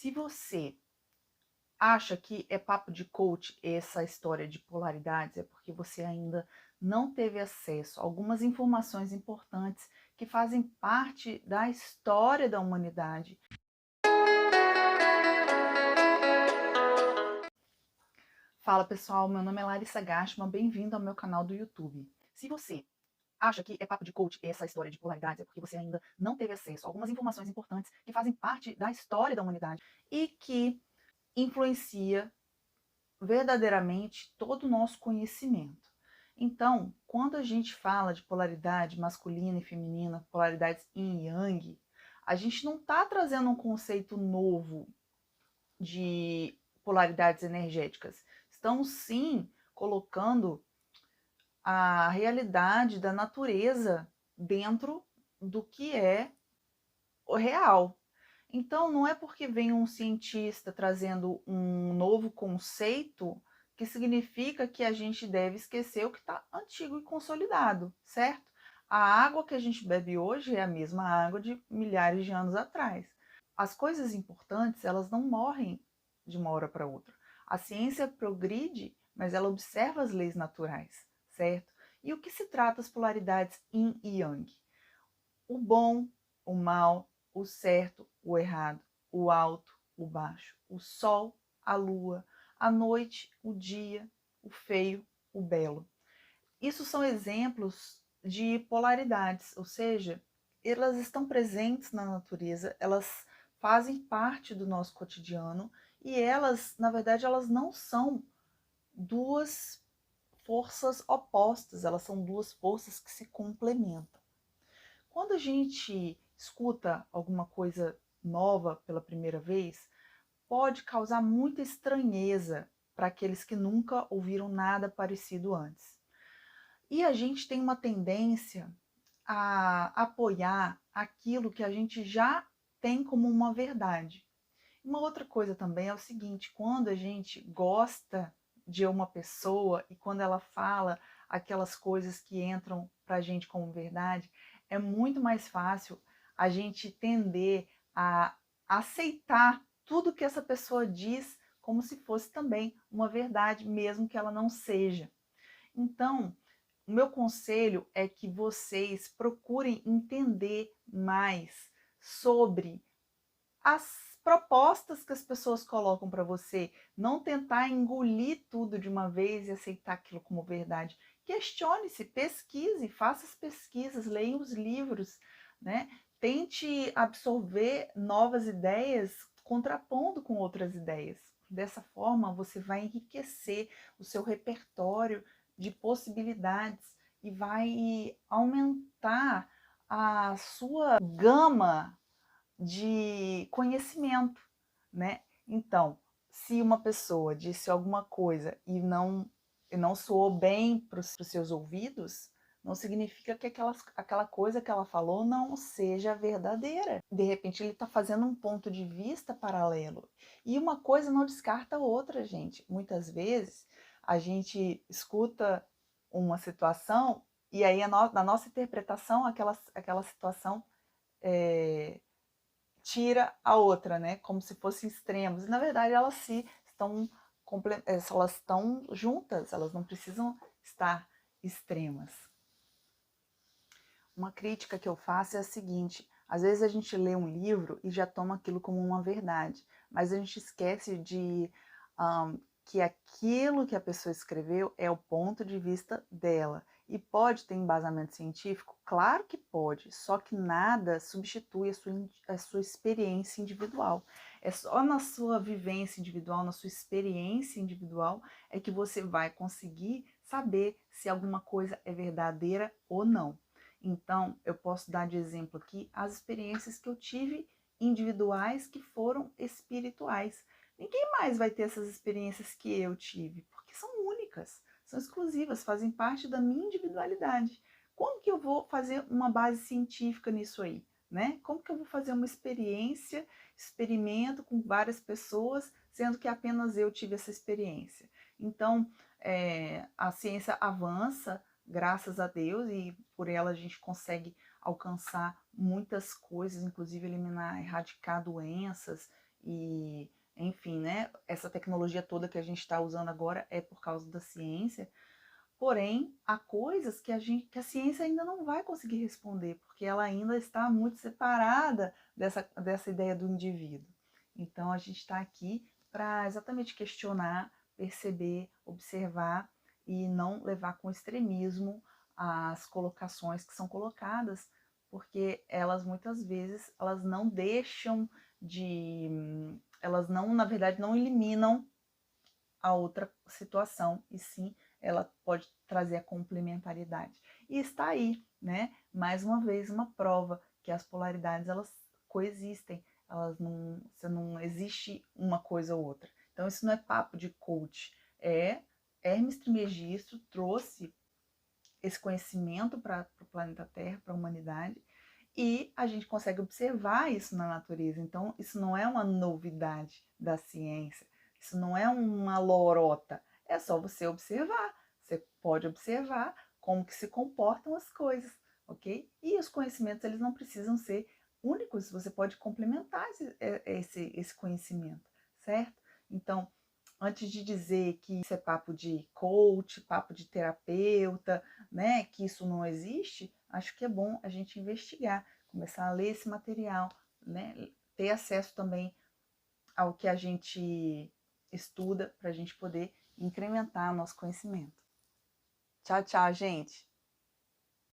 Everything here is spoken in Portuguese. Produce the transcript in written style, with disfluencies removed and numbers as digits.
Se você acha que é papo de coach essa história de polaridades, é porque você ainda não teve acesso a algumas informações importantes que fazem parte da história da humanidade. Fala pessoal, meu nome é Larissa Gashman, bem-vindo ao meu canal do YouTube. Se você acha que é papo de coach essa história de polaridades, é porque você ainda não teve acesso a algumas informações importantes que fazem parte da história da humanidade e que influencia verdadeiramente todo o nosso conhecimento. Então, quando a gente fala de polaridade masculina e feminina, polaridades yin e yang, a gente não está trazendo um conceito novo de polaridades energéticas. Estamos sim colocando a realidade da natureza dentro do que é o real. Então, não é porque vem um cientista trazendo um novo conceito que significa que a gente deve esquecer o que está antigo e consolidado, certo? A água que a gente bebe hoje é a mesma água de milhares de anos atrás. As coisas importantes, elas não morrem de uma hora para outra. A ciência progride, mas ela observa as leis naturais, certo? E o que se trata as polaridades yin e yang? O bom, o mal, o certo, o errado, o alto, o baixo, o sol, a lua, a noite, o dia, o feio, o belo. Isso são exemplos de polaridades, ou seja, elas estão presentes na natureza, elas fazem parte do nosso cotidiano e elas, na verdade, elas não são duas forças opostas, elas são duas forças que se complementam. Quando a gente escuta alguma coisa nova pela primeira vez, pode causar muita estranheza para aqueles que nunca ouviram nada parecido antes. E a gente tem uma tendência a apoiar aquilo que a gente já tem como uma verdade. Uma outra coisa também é o seguinte: quando a gente gosta de uma pessoa e quando ela fala aquelas coisas que entram para a gente como verdade, é muito mais fácil a gente tender a aceitar tudo que essa pessoa diz como se fosse também uma verdade, mesmo que ela não seja. Então, o meu conselho é que vocês procurem entender mais sobre as propostas que as pessoas colocam para você, não tentar engolir tudo de uma vez e aceitar aquilo como verdade. Questione-se, pesquise, faça as pesquisas, leia os livros, né? Tente absorver novas ideias contrapondo com outras ideias. Dessa forma, você vai enriquecer o seu repertório de possibilidades e vai aumentar a sua gama de conhecimento, né? Então, se uma pessoa disse alguma coisa e não soou bem para os seus ouvidos, não significa que aquela coisa que ela falou não seja verdadeira. De repente, ele está fazendo um ponto de vista paralelo. E uma coisa não descarta a outra, gente. Muitas vezes, a gente escuta uma situação e aí, na nossa interpretação, aquela situação tira a outra, né? Como se fossem extremos. E, na verdade, elas estão juntas, elas não precisam estar extremas. Uma crítica que eu faço é a seguinte: às vezes a gente lê um livro e já toma aquilo como uma verdade, mas a gente esquece de que aquilo que a pessoa escreveu é o ponto de vista dela. E pode ter embasamento científico? Claro que pode, só que nada substitui a sua experiência individual. É só na sua vivência individual, na sua experiência individual, é que você vai conseguir saber se alguma coisa é verdadeira ou não. Então, eu posso dar de exemplo aqui as experiências que eu tive individuais que foram espirituais. Ninguém mais vai ter essas experiências que eu tive, porque são únicas, são exclusivas, fazem parte da minha individualidade. Como que eu vou fazer uma base científica nisso aí, né? Como que eu vou fazer uma experimento com várias pessoas, sendo que apenas eu tive essa experiência? Então, a ciência avança, graças a Deus, e por ela a gente consegue alcançar muitas coisas, inclusive eliminar, erradicar doenças e enfim, né? Essa tecnologia toda que a gente está usando agora é por causa da ciência. Porém, há coisas que a ciência ainda não vai conseguir responder, porque ela ainda está muito separada dessa ideia do indivíduo. Então, a gente está aqui para exatamente questionar, perceber, observar e não levar com extremismo as colocações que são colocadas, porque elas muitas vezes elas não deixam de, elas não, na verdade, não eliminam a outra situação, e sim ela pode trazer a complementaridade. E está aí, né? Mais uma vez, uma prova que as polaridades elas coexistem, não existe uma coisa ou outra. Então, isso não é papo de coach, é Hermes Trismegisto trouxe esse conhecimento para o planeta Terra, para a humanidade, e a gente consegue observar isso na natureza. Então, isso não é uma novidade da ciência, isso não é uma lorota, é só você observar. Você pode observar como que se comportam as coisas, ok? E os conhecimentos, eles não precisam ser únicos, você pode complementar esse conhecimento, certo? Então, antes de dizer que isso é papo de coach, papo de terapeuta, né, que isso não existe, acho que é bom a gente investigar, começar a ler esse material, né, ter acesso também ao que a gente estuda para a gente poder incrementar o nosso conhecimento. Tchau, tchau, gente!